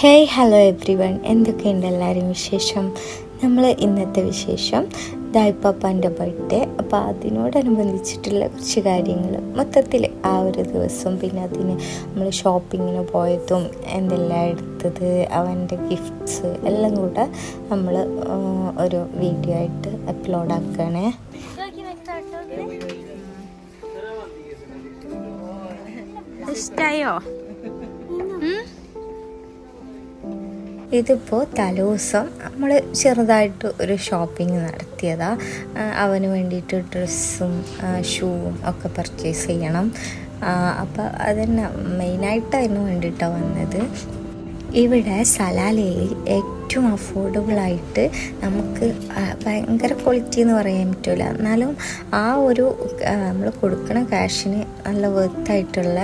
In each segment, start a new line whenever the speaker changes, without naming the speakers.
Hey hello every one, എന്തൊക്കെയുണ്ട് എല്ലാവരും വിശേഷം? നമ്മൾ ഇന്നത്തെ വിശേഷം ദായിപ്പാപ്പാൻ്റെ ബർത്ത്ഡേ, അപ്പോൾ അതിനോടനുബന്ധിച്ചിട്ടുള്ള കുറച്ച് കാര്യങ്ങൾ മൊത്തത്തിൽ ആ ഒരു ദിവസം, പിന്നെ അതിന് നമ്മൾ ഷോപ്പിങ്ങിന് പോയതും എന്തെല്ലാം എടുത്തത്, അവൻ്റെ ഗിഫ്റ്റ്സ് എല്ലാം കൂടെ നമ്മൾ ഒരു വീഡിയോ ആയിട്ട് അപ്ലോഡ് ആക്കുകയാണേ. ഇഷ്ടായോ? ഇതിപ്പോൾ തലേദിവസം നമ്മൾ ചെറുതായിട്ട് ഒരു ഷോപ്പിംഗ് നടത്തിയതാണ്. അവന് വേണ്ടിയിട്ട് ഡ്രസ്സും ഷൂവും ഒക്കെ പർച്ചേസ് ചെയ്യണം. അപ്പോൾ അതന്നെ മെയിനായിട്ട് അതിന് വേണ്ടിയിട്ടാണ് വന്നത്. ഇവിടെ സലാലയിൽ ഏറ്റവും അഫോർഡബിളായിട്ട് നമുക്ക് ഭയങ്കര ക്വാളിറ്റി എന്ന് പറയാൻ പറ്റില്ല, എന്നാലും ആ ഒരു നമ്മൾ കൊടുക്കുന്ന ക്യാഷിന് നല്ല വർത്തായിട്ടുള്ള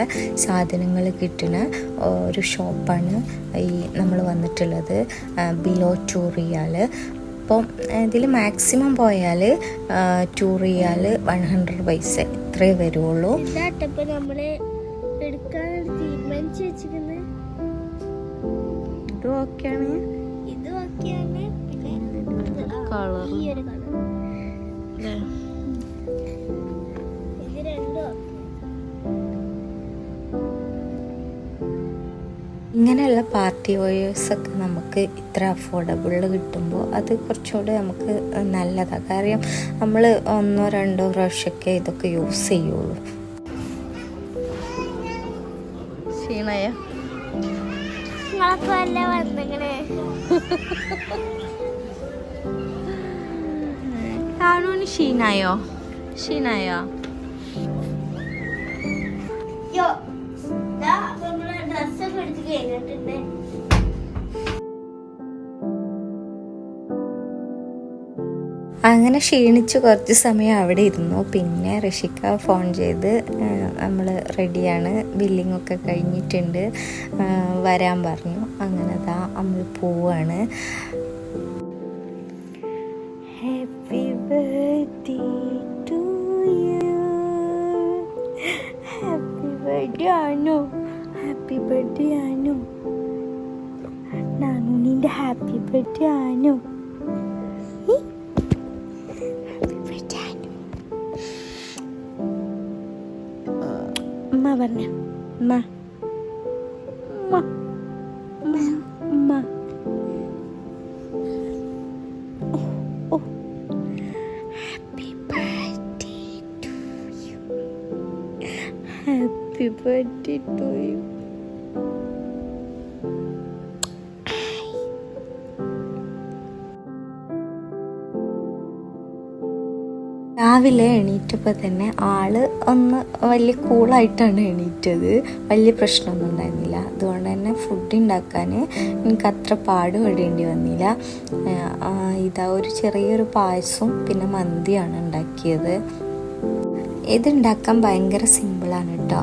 സാധനങ്ങൾ കിട്ടുന്ന ഒരു ഷോപ്പാണ് ഈ നമ്മൾ വന്നിട്ടുള്ളത്, ബിലോ 2 റിയാൽ. അപ്പം ഇതിൽ മാക്സിമം പോയാൽ 2 റിയാൽ 100 പൈസ ഇത്രേ വരുള്ളൂ. ഇങ്ങനെയുള്ള പാർട്ടി വെയേഴ്സൊക്കെ നമുക്ക് ഇത്ര അഫോർഡബിൾ കിട്ടുമ്പോൾ അത് കുറച്ചുകൂടെ നമുക്ക് നല്ലതാണ്. കാര്യം നമ്മൾ 1-2 പ്രാവശ്യമൊക്കെ ഇതൊക്കെ യൂസ് ചെയ്യുള്ളൂ. ക്ഷീണയോ? കാണൂന് ക്ഷീണായോ? ക്ഷീണായോ? അങ്ങനെ ക്ഷീണിച്ച് കുറച്ച് സമയം അവിടെ ഇരുന്നു. പിന്നെ ഋഷിക്ക ഫോൺ ചെയ്ത് നമ്മൾ റെഡിയാണ്, ബില്ലിങ്ങൊക്കെ കഴിഞ്ഞിട്ടുണ്ട്, വരാൻ പറഞ്ഞു. അങ്ങനെ ദാ നമ്മൾ പോവാണ്. Happy birthday to you. Happy birthday ആണോ? ഹാപ്പി ബർത്ത്ഡേ ആണോ? നാനു നിന്റെ ഹാപ്പി ബർത്ത്ഡേ ആണോ? പറഞ്ഞ happy birthday to you. Happy birthday to you. രാവിലെ എണീറ്റപ്പോൾ തന്നെ ആള് ഒന്ന് വലിയ കൂളായിട്ടാണ് എണീറ്റത്. വലിയ പ്രശ്നമൊന്നും ഉണ്ടായിരുന്നില്ല. അതുകൊണ്ട് തന്നെ ഫുഡ് ഉണ്ടാക്കാൻ എനിക്ക് അത്ര പാടുപെടേണ്ടി വന്നില്ല. ഇതാ ഒരു ചെറിയൊരു പായസവും പിന്നെ മന്തിയാണ് ഉണ്ടാക്കിയത്. ഇതുണ്ടാക്കാൻ ഭയങ്കര സിമ്പിളാണ് കേട്ടോ.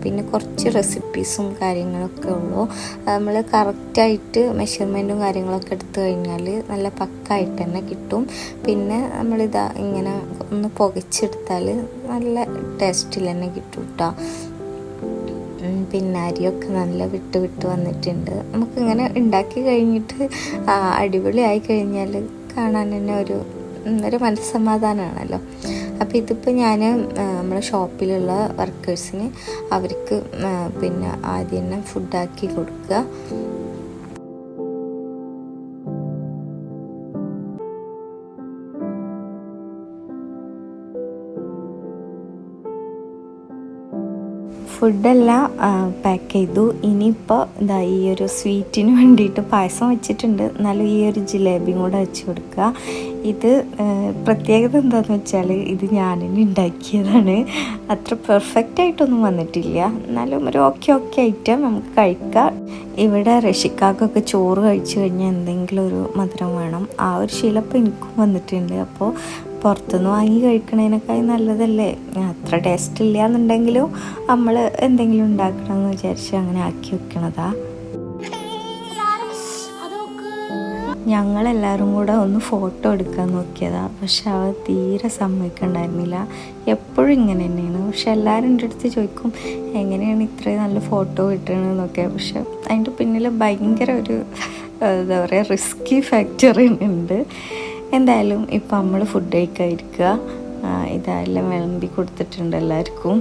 പിന്നെ കുറച്ച് റെസിപ്പീസും കാര്യങ്ങളൊക്കെ ഉള്ളൂ. നമ്മൾ കറക്റ്റായിട്ട് മെഷർമെൻറ്റും കാര്യങ്ങളൊക്കെ എടുത്തു കഴിഞ്ഞാൽ നല്ല പക്കായിട്ട് തന്നെ കിട്ടും. പിന്നെ നമ്മളിതാ ഇങ്ങനെ ഒന്ന് പുകച്ചെടുത്താൽ നല്ല ടേസ്റ്റിൽ തന്നെ കിട്ടും കേട്ടോ. പിന്നെ അരിയൊക്കെ നല്ല വിട്ട് വന്നിട്ടുണ്ട്. നമുക്കിങ്ങനെ ഉണ്ടാക്കി കഴിഞ്ഞിട്ട് അടിപൊളിയായി കഴിഞ്ഞാൽ കാണാൻ തന്നെ ഒരു മനസ്സമാധാനമാണല്ലോ. അപ്പോൾ ഇതിപ്പോൾ ഞാൻ നമ്മളെ ഷോപ്പിലുള്ള വർക്കേഴ്സിന് അവർക്ക് പിന്നെ ആദ്യം തന്നെ ഫുഡാക്കി കൊടുക്കുക. ഫുഡെല്ലാം പാക്ക് ചെയ്തു. ഇനിയിപ്പോൾ ഇതാ ഈ ഒരു സ്വീറ്റിന് വേണ്ടിയിട്ട് പായസം വെച്ചിട്ടുണ്ട്, എന്നാലും ഈ ഒരു ജിലേബിയും കൂടെ വെച്ച് കൊടുക്കുക. ഇത് പ്രത്യേകത എന്താണെന്ന് വെച്ചാൽ ഇത് ഞാൻ തന്നെ ഉണ്ടാക്കിയതാണ്. അത്ര പെർഫെക്റ്റ് ആയിട്ടൊന്നും വന്നിട്ടില്ല, എന്നാലും ഒരു ഓക്കെ ആയിട്ട് നമുക്ക് കഴിക്കാം. ഇവിടെ ഋഷിക്കാക്കൊക്കെ ചോറ് കഴിച്ചു കഴിഞ്ഞാൽ എന്തെങ്കിലും ഒരു മധുരം വേണം. ആ ഒരു ശീലം എനിക്കും വന്നിട്ടുണ്ട്. അപ്പോൾ പുറത്തുനിന്ന് വാങ്ങി കഴിക്കണതിനേക്കാളും നല്ലതല്ലേ, അത്ര ടേസ്റ്റ് ഇല്ല എന്നുണ്ടെങ്കിലും നമ്മൾ എന്തെങ്കിലും ഉണ്ടാക്കണമെന്ന് വിചാരിച്ച് അങ്ങനെ ആക്കി വെക്കണതാ. ഞങ്ങളെല്ലാവരും കൂടെ ഒന്ന് ഫോട്ടോ എടുക്കാൻ നോക്കിയതാണ്. പക്ഷെ അവ തീരെ സമ്മതിക്കണ്ടായിരുന്നില്ല. എപ്പോഴും ഇങ്ങനെ തന്നെയാണ്. പക്ഷെ എല്ലാവരും എൻ്റെ അടുത്ത് ചോദിക്കും എങ്ങനെയാണ് ഇത്രയും നല്ല ഫോട്ടോ കിട്ടണമെന്നൊക്കെ. പക്ഷെ അതിൻ്റെ പിന്നിൽ ഭയങ്കര ഒരു എന്താ പറയുക റിസ്കി ഫാക്ടർ ഉണ്ട്. എന്തായാലും ഇപ്പം നമ്മൾ ഫുഡ് കഴിക്കാതിരിക്കുക. ഇതെല്ലാം വിളമ്പി കൊടുത്തിട്ടുണ്ട് എല്ലാവർക്കും.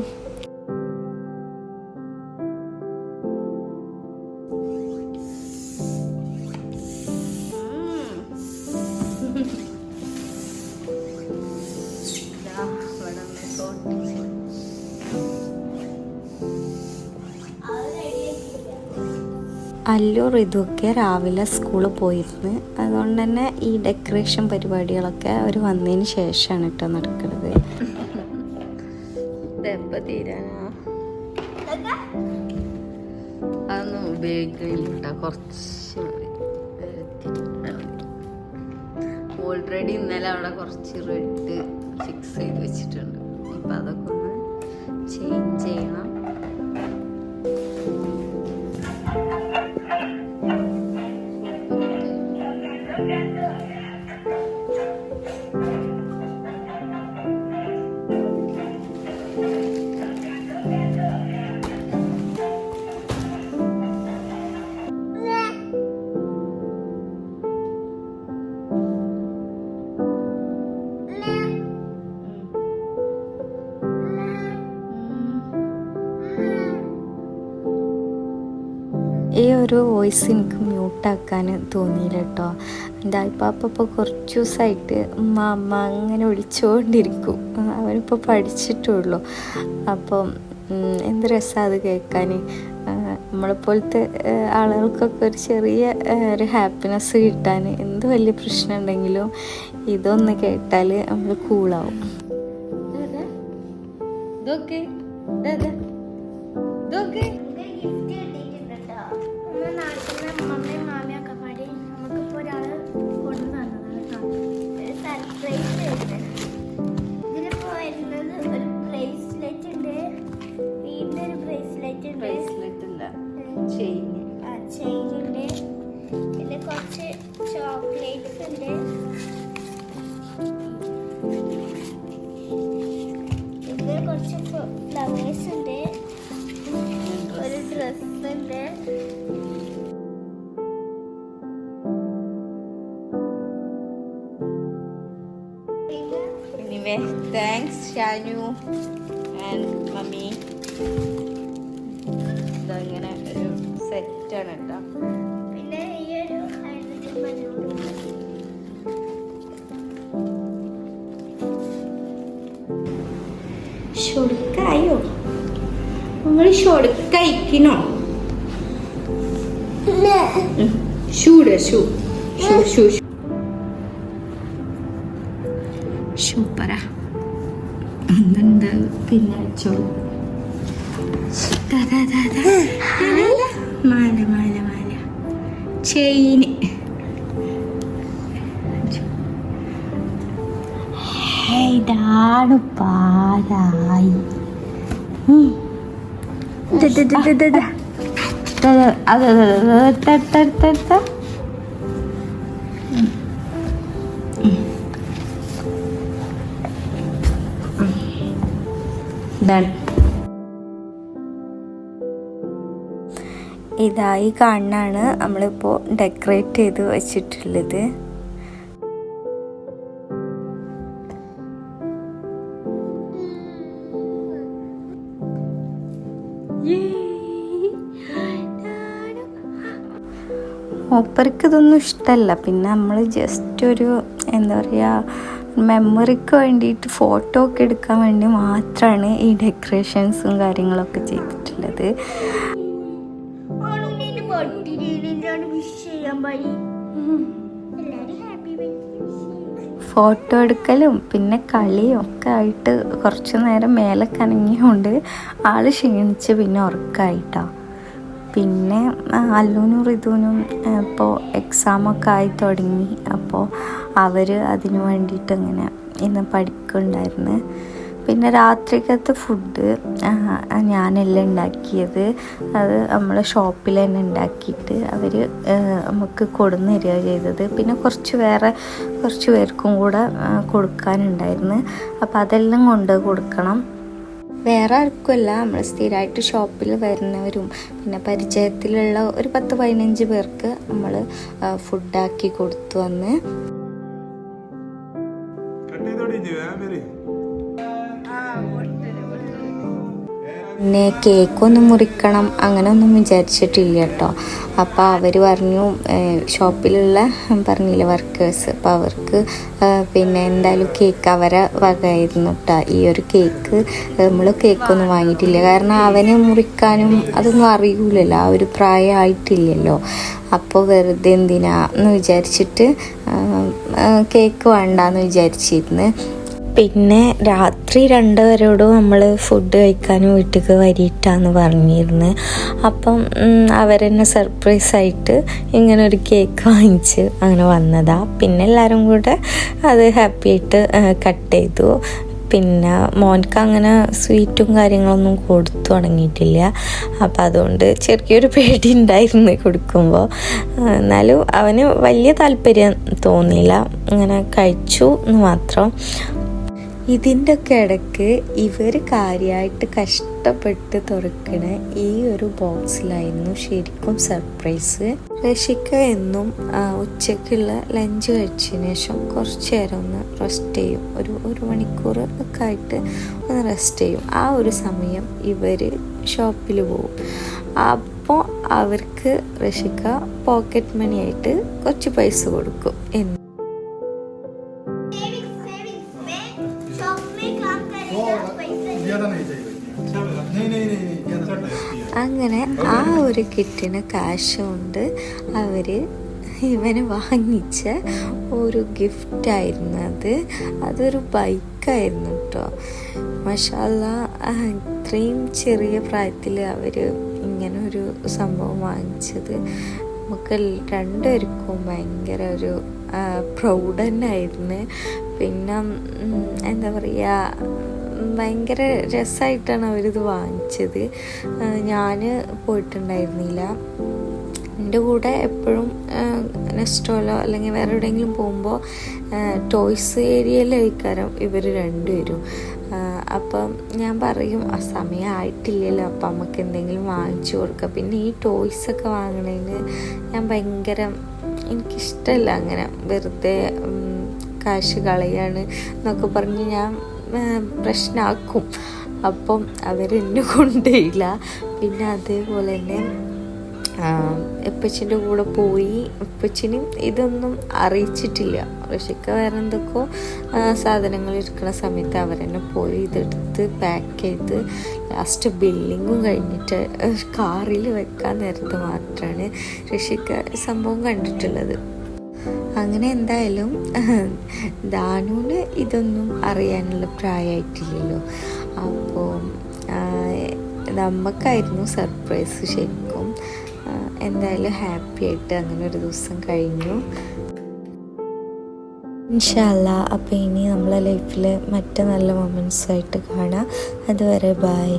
അല്ലൂർ ഇതൊക്കെ രാവിലെ സ്കൂളിൽ പോയിരുന്നു. അതുകൊണ്ട് തന്നെ ഈ ഡെക്കറേഷൻ പരിപാടികളൊക്കെ അവർ വന്നതിന് ശേഷമാണ് കേട്ടോ നടക്കുന്നത്. ഇതെപ്പോൾ തീരാനാ അതൊന്നും ഉപയോഗിക്കില്ല കേട്ടോ. കുറച്ച് ഓൾറെഡി ഇന്നലെ അവിടെ കുറച്ച് റെഡ് ഫിക്സ് ചെയ്ത് വെച്ചിട്ടുണ്ട്. ഇപ്പം അതൊക്കെ ഒന്ന് ചേഞ്ച് ചെയ്യണം. ഈ ഒരു വോയിസ് എനിക്ക് മ്യൂട്ടാക്കാൻ തോന്നിയില്ല കേട്ടോ. എൻ്റെ അയപ്പാപ്പ ഇപ്പോൾ കുറച്ച് ദിവസമായിട്ട് അമ്മ അങ്ങനെ വിളിച്ചുകൊണ്ടിരിക്കും. അവനിപ്പോൾ പഠിച്ചിട്ടുള്ളൂ. അപ്പം എന്ത് രസമാണ് അത് കേൾക്കാൻ. നമ്മളെപ്പോലത്തെ ആളുകൾക്കൊക്കെ ഒരു ചെറിയ ഒരു ഹാപ്പിനെസ് കിട്ടാൻ എന്ത് വലിയ പ്രശ്നം ഉണ്ടെങ്കിലും ഇതൊന്ന് കേട്ടാൽ നമ്മൾ കൂളാവും. ഇതൊക്കെ
ചോക്ലേറ്റ്സ് ഉണ്ട്. ഇതിൽ കുറച്ച് ഫ്ലവേഴ്സ് ഉണ്ട്. ഒരു ഡ്രസ് ഉണ്ട്.
Anyway, thanks Shanu and Mummy. ഇതങ്ങനെ ഒരു സെറ്റാണ് കേട്ടോ.
പിന്നെ ഈ ഒരു ഹൈഡ്രജൻ ബലൂൺ.
ഷൊടുക്കായോ? നിങ്ങൾ ഷൊടുക്കഴിക്കണോ? ഷൂടെ ഷൂ ഷൂ ഷൂ സൂപ്പറാ. ഒന്നുണ്ടാവും പിന്നെ അടിച്ചോളൂ. മാല മാല മാല ചെയിന്. ഇതാണ് പാലായി. ഇതായി കാണാണ് നമ്മളിപ്പോൾ ഡെക്കറേറ്റ് ചെയ്ത് വെച്ചിട്ടുള്ളത്. മൂപ്പർക്ക് ഇതൊന്നും ഇഷ്ടമല്ല. പിന്നെ നമ്മൾ ജസ്റ്റ് ഒരു എന്താ പറയുക മെമ്മറിക്ക് വേണ്ടിയിട്ട് ഫോട്ടോ ഒക്കെ എടുക്കാൻ വേണ്ടി മാത്രമാണ് ഈ ഡെക്കറേഷൻസും കാര്യങ്ങളൊക്കെ ചെയ്തിട്ടുള്ളത്. ഫോട്ടോ എടുക്കലും പിന്നെ കളിയും ഒക്കെ ആയിട്ട് കുറച്ച് നേരം മേലെ കനങ്ങിയോണ്ട് ആള് ക്ഷീണിച്ച് പിന്നെ ഉറക്കമായിട്ടാ. പിന്നെ അല്ലൂനും ഋതുവിനും ഇപ്പോൾ എക്സാമൊക്കെ ആയി തുടങ്ങി. അപ്പോൾ അവർ അതിന് വേണ്ടിയിട്ട് ഇങ്ങനെ ഇന്ന് പഠിക്കുന്നുണ്ടായിരുന്നു. പിന്നെ രാത്രിക്കത്തെ ഫുഡ് ഞാനെല്ലാം ഉണ്ടാക്കിയത്. അത് നമ്മളെ ഷോപ്പിൽ തന്നെ ഉണ്ടാക്കിയിട്ട് അവർ നമുക്ക് കൊടുന്ന് തരിക ചെയ്തത്. പിന്നെ കുറച്ച് പേർക്കും കൂടെ കൊടുക്കാനുണ്ടായിരുന്നു. അപ്പോൾ അതെല്ലാം കൊണ്ട് കൊടുക്കണം. വേറെ ആർക്കുമല്ല, നമ്മൾ സ്ഥിരമായിട്ട് ഷോപ്പിൽ വരുന്നവരും പിന്നെ പരിചയത്തിലുള്ള ഒരു 10-15 പേർക്ക് നമ്മൾ ഫുഡാക്കി കൊടുത്തു വന്ന്. പിന്നെ കേക്കൊന്നും മുറിക്കണം അങ്ങനെയൊന്നും വിചാരിച്ചിട്ടില്ല കേട്ടോ. അപ്പോൾ അവർ പറഞ്ഞു, ഷോപ്പിലുള്ള പറഞ്ഞില്ല വർക്കേഴ്സ്, അപ്പോൾ അവർക്ക് പിന്നെ എന്തായാലും കേക്ക് അവരെ വകയായിരുന്നു കേട്ടോ. ഈ ഒരു കേക്ക് നമ്മൾ കേക്കൊന്നും വാങ്ങിയിട്ടില്ല, കാരണം അവന് മുറിക്കാനും അതൊന്നും അറിയൂലല്ലോ, ആ ഒരു പ്രായമായിട്ടില്ലല്ലോ. അപ്പോൾ വെറുതെ എന്തിനാ എന്ന് വിചാരിച്ചിട്ട് കേക്ക് വേണ്ടാന്ന് വിചാരിച്ചിരുന്നു. പിന്നെ രാത്രി 2 പേരോടും നമ്മൾ ഫുഡ് കഴിക്കാനും വീട്ടിലേക്ക് വരിയിട്ടാന്ന് പറഞ്ഞിരുന്നു. അപ്പം അവരെന്നെ സർപ്രൈസായിട്ട് ഇങ്ങനെ ഒരു കേക്ക് വാങ്ങിച്ച് അങ്ങനെ വന്നതാണ്. പിന്നെ എല്ലാവരും കൂടെ അത് ഹാപ്പി ആയിട്ട് കട്ട് ചെയ്തു. പിന്നെ മോൻക്ക് അങ്ങനെ സ്വീറ്റും കാര്യങ്ങളൊന്നും കൊടുത്തു തുടങ്ങിയിട്ടില്ല. അപ്പം അതുകൊണ്ട് ചെറിയൊരു പേടി ഉണ്ടായിരുന്നു കൊടുക്കുമ്പോൾ. എന്നാലും അവന് വലിയ താല്പര്യം തോന്നിയില്ല, അങ്ങനെ കഴിച്ചു എന്ന് മാത്രം. ഇതിൻ്റെ ഒക്കെ ഇടയ്ക്ക് ഇവർ കാര്യമായിട്ട് കഷ്ടപ്പെട്ട് തുറക്കണ ഈ ഒരു ബോക്സിലായിരുന്നു ശരിക്കും സർപ്രൈസ്. റഷിക്ക എന്നും ഉച്ചയ്ക്കുള്ള ലഞ്ച് കഴിച്ചതിന് ശേഷം കുറച്ച് നേരം ഒന്ന് റെസ്റ്റ് ചെയ്യും, ഒരു മണിക്കൂർ ഒക്കെ ആയിട്ട് ഒന്ന് റെസ്റ്റ് ചെയ്യും. ആ ഒരു സമയം ഇവർ ഷോപ്പിൽ പോവും. അപ്പോൾ അവർക്ക് റഷിക്ക പോക്കറ്റ് മണി ആയിട്ട് കുറച്ച് പൈസ കൊടുക്കും. അങ്ങനെ ആ ഒരു കിട്ടിന കാശ് കൊണ്ട് അവർ ഇവന് വാങ്ങിച്ച ഒരു ഗിഫ്റ്റായിരുന്നു അത്. അതൊരു ബൈക്കായിരുന്നു കേട്ടോ. മാഷാഅല്ലാഹ്, ഇത്രയും ചെറിയ പ്രായത്തിൽ അവർ ഇങ്ങനെ ഒരു സംഭവം വാങ്ങിച്ചത് നമുക്ക് 2 പേർക്കും ഭയങ്കര ഒരു പ്രൗഡ് തന്നെ ആയിരുന്നു. പിന്നെ എന്താ പറയുക, ഭയങ്കര രസമായിട്ടാണ് അവരിത് വാങ്ങിച്ചത്. ഞാൻ പോയിട്ടുണ്ടായിരുന്നില്ല. എൻ്റെ കൂടെ എപ്പോഴും നെസ്റ്റോലോ അല്ലെങ്കിൽ വേറെ എവിടെയെങ്കിലും പോകുമ്പോൾ ടോയ്സ് ഏരിയയിൽ കഴിക്കാനും ഇവർ 2 പേരും. അപ്പം ഞാൻ പറയും, ആ സമയമായിട്ടില്ലല്ലോ, അപ്പം നമുക്ക് എന്തെങ്കിലും വാങ്ങിച്ചു കൊടുക്കാം. പിന്നെ ഈ ടോയ്സൊക്കെ വാങ്ങണതിന് ഞാൻ എനിക്കിഷ്ടമല്ല അങ്ങനെ വെറുതെ കാശ് കളയാണ് എന്നൊക്കെ പറഞ്ഞ് ഞാൻ പ്രശ്നമാക്കും. അപ്പം അവരെന്നെ കൊണ്ടുപോയില്ല. പിന്നെ അതേപോലെ തന്നെ എപ്പച്ചിൻ്റെ കൂടെ പോയി. എപ്പച്ചിനും ഇതൊന്നും അറിയിച്ചിട്ടില്ല. റഷിക്ക വേറെ എന്തൊക്കെയോ സാധനങ്ങൾ ഇരിക്കുന്ന സമയത്ത് അവരെന്നെ പോയി ഇതെടുത്ത് പാക്ക് ചെയ്ത് ലാസ്റ്റ് ബില്ലിങ്ങും കഴിഞ്ഞിട്ട് കാറിൽ വെക്കാൻ നേരത്ത് മാത്രമാണ് റഷിക്ക സംഭവം കണ്ടിട്ടുള്ളത്. അങ്ങനെ എന്തായാലും ദാനുവിന് ഇതൊന്നും അറിയാനുള്ള പ്രായമായിട്ടില്ലല്ലോ. അപ്പോൾ നമുക്കായിരുന്നു സർപ്രൈസ് ശരിക്കും. എന്തായാലും ഹാപ്പി ആയിട്ട് അങ്ങനെ ഒരു ദിവസം കഴിഞ്ഞു. ഇൻഷാ അല്ലാഹ്, അപ്പോൾ ഇനി നമ്മളെ ലൈഫിൽ മറ്റ് നല്ല മൊമെൻറ്റ്സായിട്ട് കാണാം. അതുവരെ ബൈ.